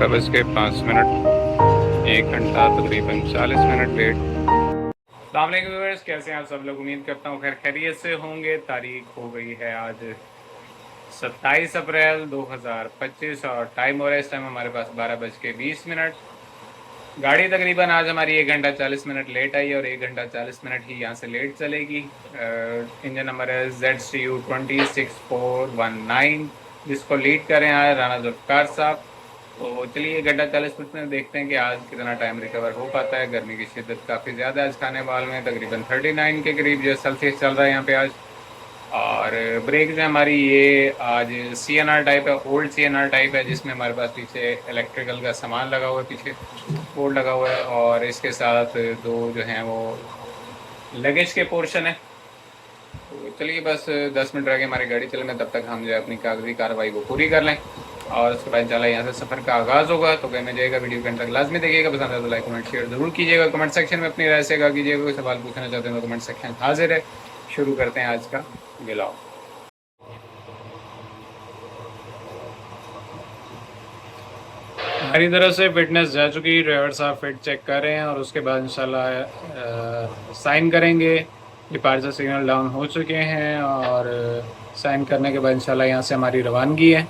12:05, 1 घंटा तकरीबन 40 minute late. अस्सलाम वालेकुम व्यूअर्स, कैसे हैं आप सब लोग? उम्मीद करता हूँ खैर खैरियत से होंगे। तारीख हो गई है आज 27 अप्रैल 2025 और टाइम हो रहा है इस टाइम हमारे पास 12:20। गाड़ी तकरीबन आज हमारी 1 घंटा 40 मिनट लेट आई और 1 घंटा 40 मिनट ही यहाँ से लेट चलेगी। इंजन नंबर है ZCU 26419, जिसको लीड करें आए राना जुल्फ़िकार साहब। तो चलिए 1 घंटा 40 मिनट में देखते हैं कि आज कितना टाइम रिकवर हो पाता है। गर्मी की शिद्दत काफ़ी ज़्यादा है आज खानेवाल में, तकरीबन 39 के करीब जो सेल्सियस चल रहा है यहाँ पे आज। और ब्रेक जो हमारी ये आज CNR टाइप है, ओल्ड CNR टाइप है, जिसमें हमारे पास पीछे इलेक्ट्रिकल का सामान लगा हुआ है, पीछे बोर्ड लगा हुआ है और इसके साथ 2 जो हैं वो लगेज के पोर्शन है। तो चलिए बस 10 मिनट रह गए हमारी गाड़ी चलने में, तब तक हम जो है अपनी कागजी कार्रवाई को पूरी कर लें और उसके बाद इंशाल्लाह यहाँ से सफ़र का आगाज़ होगा। तो कहने जाएगा वीडियो के अंत तक लाजमी देखिएगा, पसंद है तो लाइक कमेंट शेयर ज़रूर कीजिएगा। कमेंट सेक्शन में अपनी राय से आगाह कीजिएगा। कोई सवाल पूछना चाहते हैं तो कमेंट सेक्शन हाजिर है। शुरू करते हैं आज का गिलाव। हमारी तरफ से फिटनेस जा चुकी, ड्राइवर साहब फिट चेक कर रहे हैं और उसके बाद इंशाल्लाह साइन करेंगे। डिपार्चर सिग्नल डाउन हो चुके हैं और साइन करने के बाद इंशाल्लाह यहाँ से हमारी रवानगी है।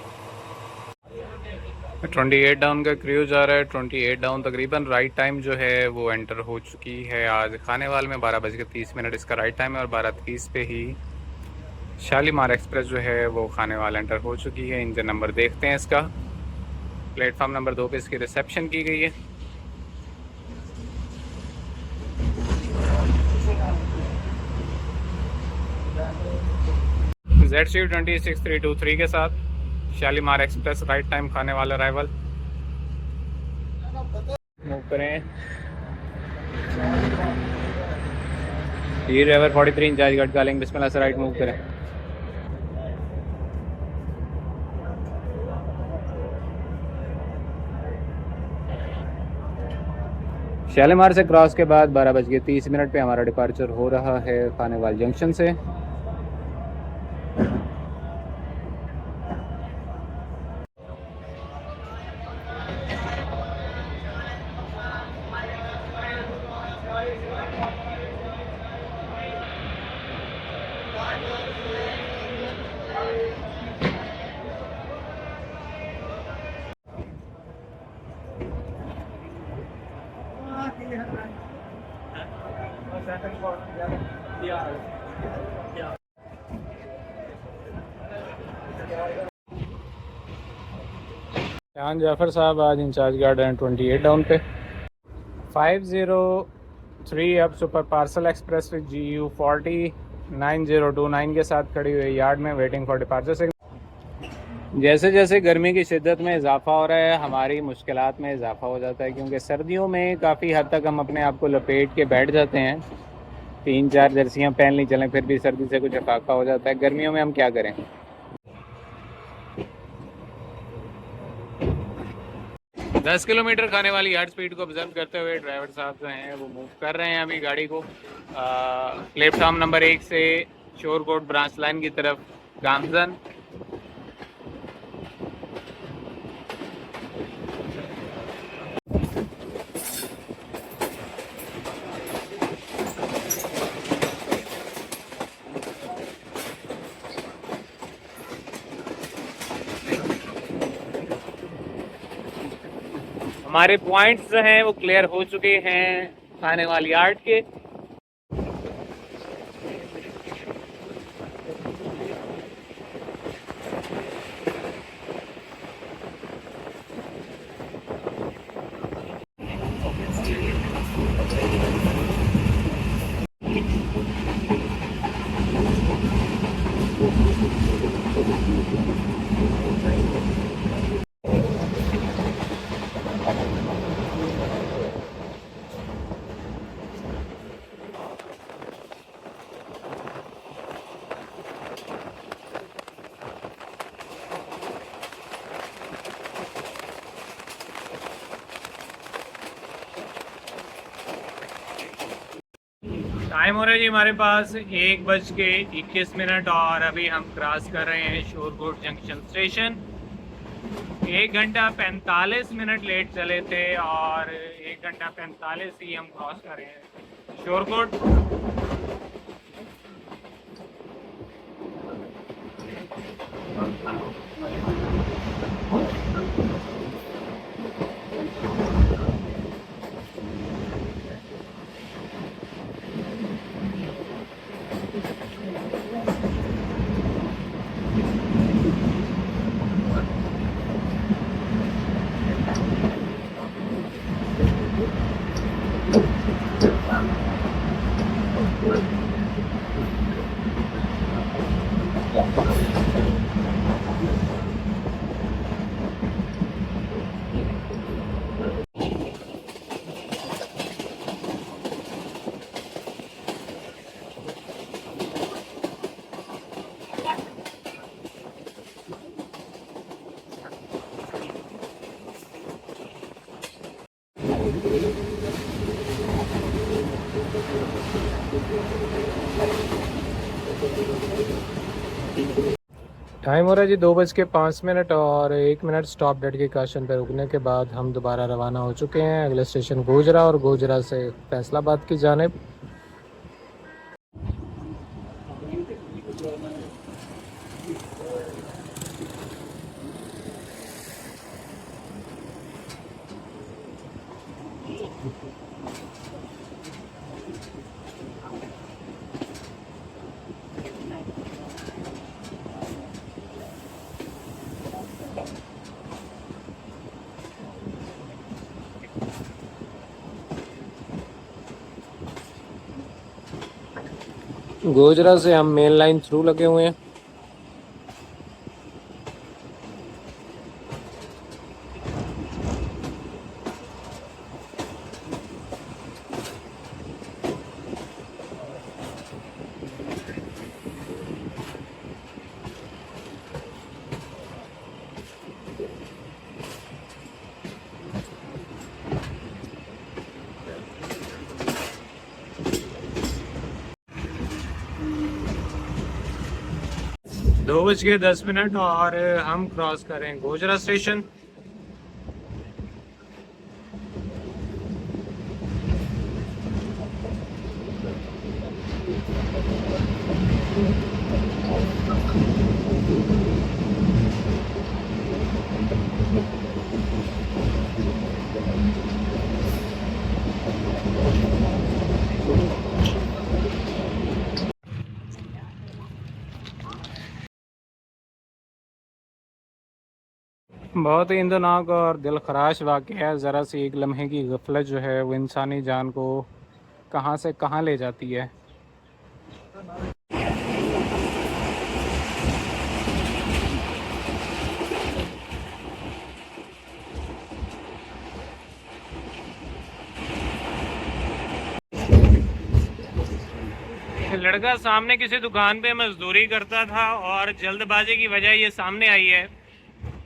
28 डाउन का क्रू जा रहा है। 28 डाउन तकरीबन राइट टाइम जो है वो एंटर हो चुकी है आज खानेवाल में। 12:30 इसका राइट टाइम है और 12:30 पे ही शालीमार एक्सप्रेस जो है वो खानेवाल एंटर हो चुकी है। इंजन नंबर देखते हैं इसका। प्लेटफार्म नंबर 2 पे इसकी रिसेप्शन की गई है। ZCU 26323 के साथ Shalimar express right time Khanewal arrival. Move करें। ये ड्राइवर 43 इंचार्ज गार्ड कॉलिंग, बिस्मिल्लाह से राइट मूव करें। शालीमार से क्रॉस के बाद 12:30 पे हमारा डिपार्चर हो रहा है खानेवाल जंक्शन से। शान जाफ़र साहब आज इंचार्ज गार्ड हैं 28 डाउन पे। 503 अब super parcel express with GU 409029 के साथ खड़ी हुई यार्ड में वेटिंग फॉर डिपार्चर से। जैसे जैसे गर्मी की शिद्दत में इजाफा हो रहा है हमारी मुश्किलात में इजाफा हो जाता है, क्योंकि सर्दियों में काफ़ी हद तक हम अपने आप को लपेट के बैठ जाते हैं, 3-4 जर्सियाँ पहन ली चलें, फिर भी सर्दी से कुछ अफाका हो जाता है। गर्मियों में हम क्या करें? 10 किलोमीटर खाने वाली हार्ड स्पीड को ऑब्जर्व करते हुए ड्राइवर साहब जो हैं वो मूव कर रहे हैं अभी गाड़ी को प्लेटफार्म नंबर 1 से शोरकोट ब्रांच लाइन की तरफ गामजन। हमारे पॉइंट्स जो हैं वो क्लियर हो चुके हैं खानेवाल यार्ड के। टाइम हो रहा है जी हमारे पास 1:21 और अभी हम क्रॉस कर रहे हैं शोरकोट जंक्शन स्टेशन। 1 घंटा 45 मिनट लेट चले थे और 1 घंटा 45 ही हम क्रॉस कर रहे हैं शोरकोट। टाइम हो रहा है जी 2:05 और 1 मिनट स्टॉप डेट के काशन पे रुकने के बाद हम दोबारा रवाना हो चुके हैं अगले स्टेशन गोजरा और गोजरा से फैसलाबाद की जानिब। गोजरा से हम मेन लाइन थ्रू लगे हुए हैं। दो बज के 10 मिनट और हम क्रॉस करें गोजरा स्टेशन। बहुत ही इंदनाक और दिल खराश वाक़या है। ज़रा सी एक लम्हे की गफलत जो है वो इंसानी जान को कहाँ से कहाँ ले जाती है। लड़का सामने किसी दुकान पे मजदूरी करता था और जल्दबाजी की वजह ये सामने आई है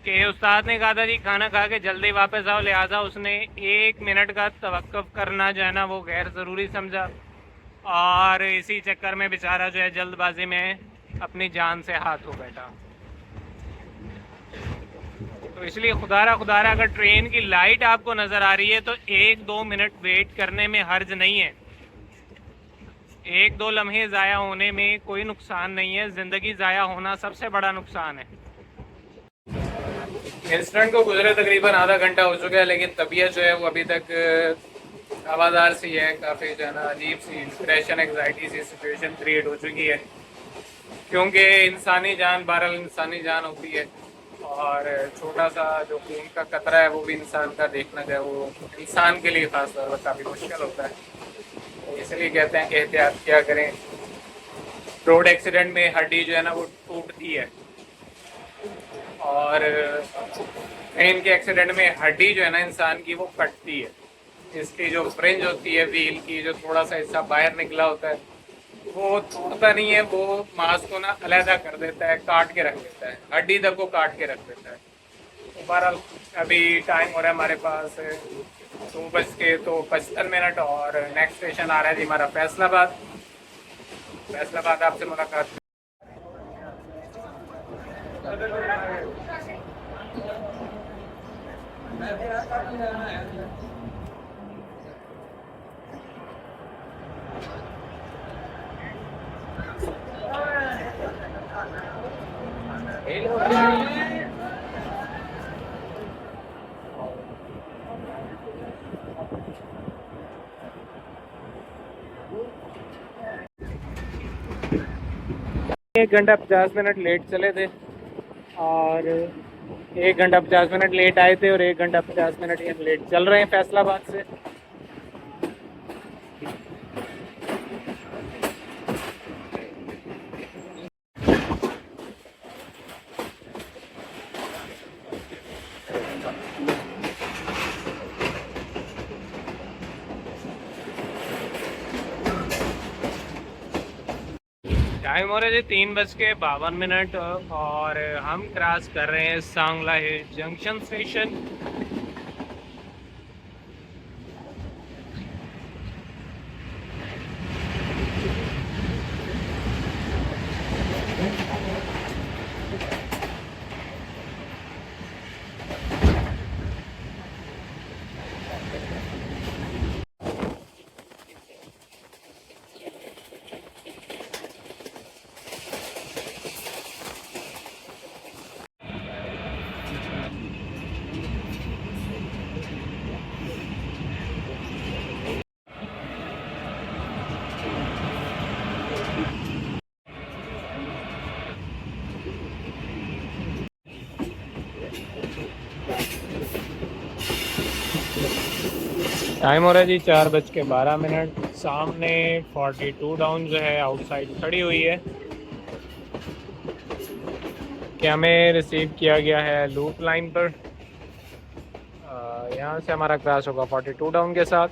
कि उस्ताद ने कहा था जी खाना खा के जल्दी वापस आओ, लिहाजा उसने 1 मिनट का तवक्कुफ करना जो है ना वो गैर ज़रूरी समझा और इसी चक्कर में बेचारा जो है जल्दबाजी में अपनी जान से हाथ हो बैठा। तो इसलिए खुदारा अगर ट्रेन की लाइट आपको नज़र आ रही है तो 1-2 मिनट वेट करने में हर्ज नहीं है। 1-2 लम्हे ज़ाया होने में कोई नुकसान नहीं है, ज़िंदगी ज़ाया होना सबसे बड़ा नुकसान है। इंसिडेंट को गुजरे तकरीबन आधा घंटा हो चुका है लेकिन तबीयत जो है वो अभी तक हवादार सी है। काफ़ी जो है ना अजीब सी डिप्रेशन एंग्जाइटी सी सिचुएशन क्रिएट हो चुकी है क्योंकि इंसानी जान बहरहाल इंसानी जान होती है और छोटा सा जो खून का कतरा है वो भी इंसान का देखना जो है वो इंसान के लिए खास तौर पर काफ़ी मुश्किल होता है। इसलिए कहते हैं कि एहतियात क्या करें। रोड एक्सीडेंट में हड्डी जो है ना वो टूटती है और ट्रेन के एक्सीडेंट में हड्डी जो है ना इंसान की वो कटती है। इसकी जो फ्रिंज होती है व्हील की, जो थोड़ा सा हिस्सा बाहर निकला होता है वो तोड़ता नहीं है, वो मांस को ना अलहदा कर देता है, काट के रख देता है, हड्डी तक को काट के रख देता है। तो बहरहाल अभी टाइम हो रहा है हमारे पास 2:55 और नेक्स्ट स्टेशन आ रहा है जी हमारा फैसलाबाद। फैसलाबाद आपसे मुलाकात। 1 घंटा 50 मिनट लेट चले थे और 1 घंटा 50 मिनट लेट आए थे और 1 घंटा 50 मिनट ये लेट चल रहे हैं फैसलाबाद से। टाइम हो रहा है जी 3:52 और हम क्रॉस कर रहे हैं सांगला हिल जंक्शन स्टेशन। टाइम हो रहा है जी 4:12। सामने 42 डाउन जो है आउटसाइड खड़ी हुई है कि हमें रिसीव किया गया है लूप लाइन पर। यहाँ से हमारा क्रॉस होगा 42 डाउन के साथ।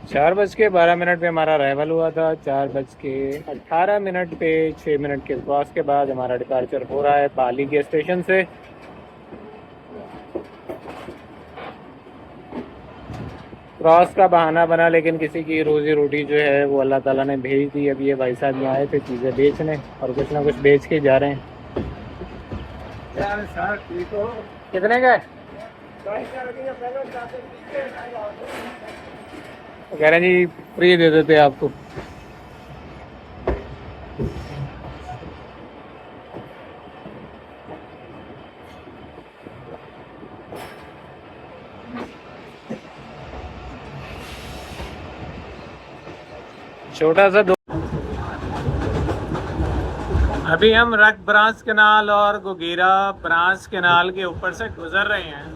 चार बज के 12 पे हमारा अराइवल हुआ था। 4:18 पे 6 मिनट के क्रॉस के बाद हमारा डिपार्चर हो रहा है पाली के स्टेशन से। क्रॉस का बहाना बना, लेकिन किसी की रोजी रोटी जो है वो अल्लाह ताला ने भेज दी। अभी ये भाई साहब यहाँ आए थे चीज़ें बेचने और कुछ ना कुछ बेच के जा रहे हैं। कितने का है? कह रहे हैं जी फ्री दे देते आपको। छोटा सा अभी हम रक ब्रांच कैनाल और गोगेरा ब्रांच कैनाल के ऊपर से गुजर रहे हैं,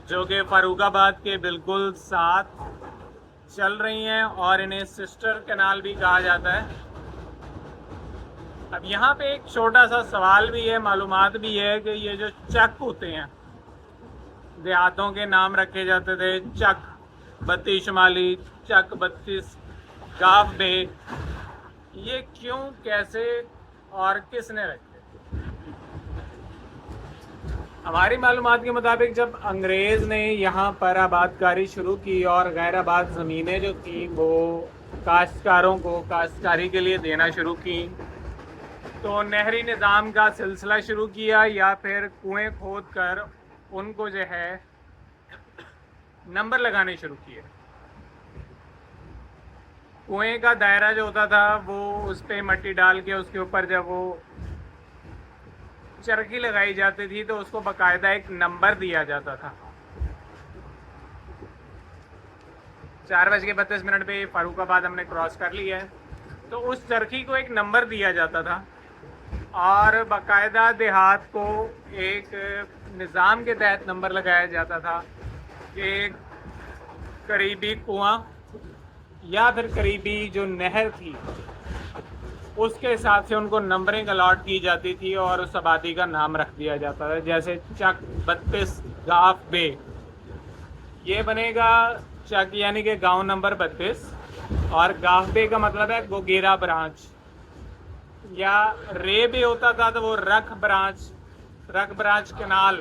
जो कि फारूकाबाद के बिल्कुल साथ चल रही हैं और इन्हें सिस्टर कैनाल भी कहा जाता है। अब यहाँ पे एक छोटा सा सवाल भी है, मालूमात भी है कि ये जो चक होते हैं, देहातों के नाम रखे जाते थे, चक 32 शुमाली, चक 32 गाफ बे, ये क्यों, कैसे और किसने रखे? हमारी मालूमात के मुताबिक जब अंग्रेज़ ने यहाँ पर आबादकारी शुरू की और गैर आबाद ज़मीनें जो थी वो काश्तकारों को काश्तकारी के लिए देना शुरू की, तो नहरी निज़ाम का सिलसिला शुरू किया या फिर कुएं खोद कर उनको जो है नंबर लगाने शुरू किए। कुएं का दायरा जो होता था वो उस पर मट्टी डाल के उसके ऊपर जब वो चरखी लगाई जाती थी तो उसको बाकायदा एक नंबर दिया जाता था। 4:32 पे फारूकाबाद हमने क्रॉस कर लिया है, तो उस चरखी को एक नंबर दिया जाता था और बाकायदा देहात को एक निज़ाम के तहत नंबर लगाया जाता था कि करीबी कुआं या फिर करीबी जो नहर थी उसके हिसाब से उनको नंबरिंग अलॉट की जाती थी और उस आबादी का नाम रख दिया जाता था। जैसे चक 32 गाफ बे, ये बनेगा चक यानी कि गांव नंबर 32, और गाफ बे का मतलब है गोगेरा ब्रांच। या रे बे होता था तो वो रख ब्रांच कनाल।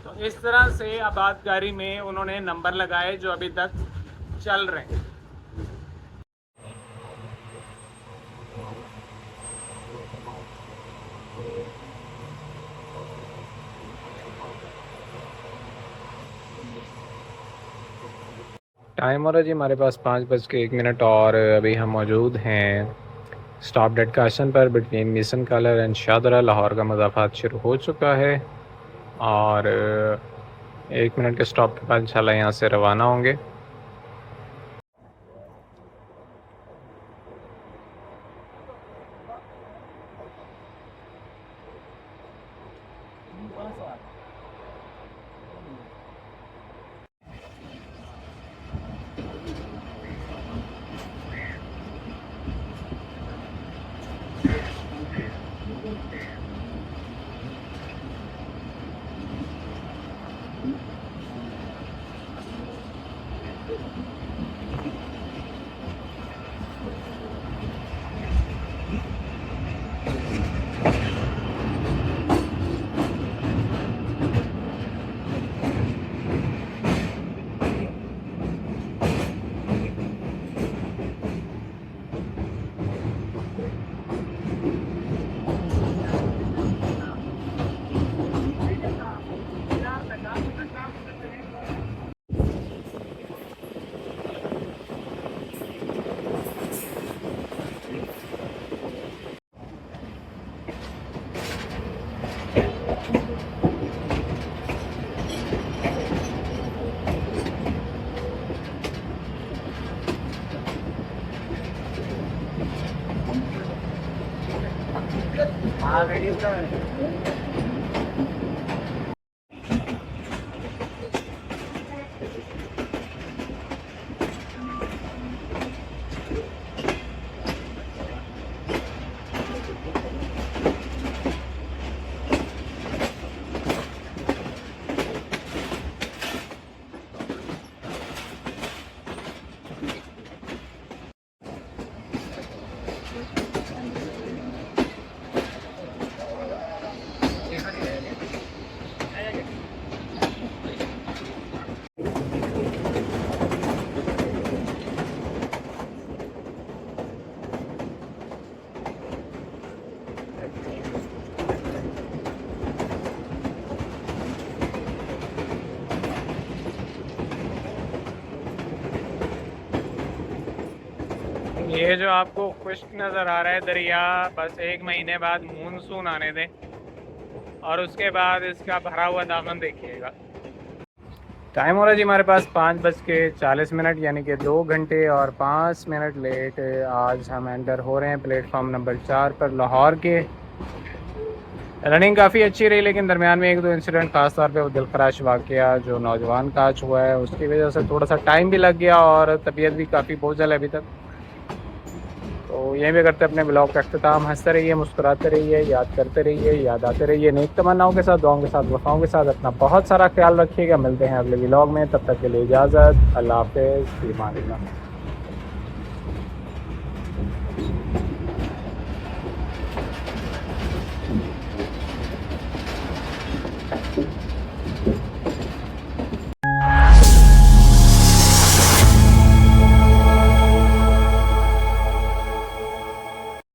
तो इस तरह से आबादकारी में उन्होंने नंबर लगाए जो अभी तक चल रहे हैं। टाइम हो रहा जी हमारे पास 5:01 और अभी हम मौजूद हैं स्टॉप डेड काशन पर between mission colour and Shahdara. Lahore का मज़ाफ़ात शुरू हो चुका है और 1 मिनट के स्टॉप के बाद इंशाल्लाह यहाँ से रवाना होंगे। ये जो आपको खुश्क नज़र आ रहा है दरिया, बस 1 महीने बाद मानसून आने दें और उसके बाद इसका भरा हुआ दामन देखिएगा। टाइम हो रहा है जी हमारे पास 5:40 यानी कि 2 घंटे और 5 मिनट लेट। आज हम एंटर हो रहे हैं प्लेटफॉर्म नंबर 4 पर लाहौर के। रनिंग काफ़ी अच्छी रही लेकिन दरमियान में 1-2 इंसिडेंट, ख़ास तौर पे वो दिलखराश वाक़या जो नौजवान का आज हुआ है उसकी वजह से थोड़ा सा टाइम भी लग गया और तबीयत भी काफ़ी बोझल है अभी तक। तो यहीं भी करते अपने ब्लॉग का अख्तिताम। हंसते रहिए, मुस्कुराते रहिए, याद करते रहिए, याद आते रहिए, नेक तमन्नाओं के साथ, दुआओं के साथ, वफ़ाओं के साथ। अपना बहुत सारा ख्याल रखिएगा। मिलते हैं अगले ब्लॉग में, तब तक के लिए इजाज़त। अल्लाह हाफ़िज़। फ़ी अमान अल्लाह।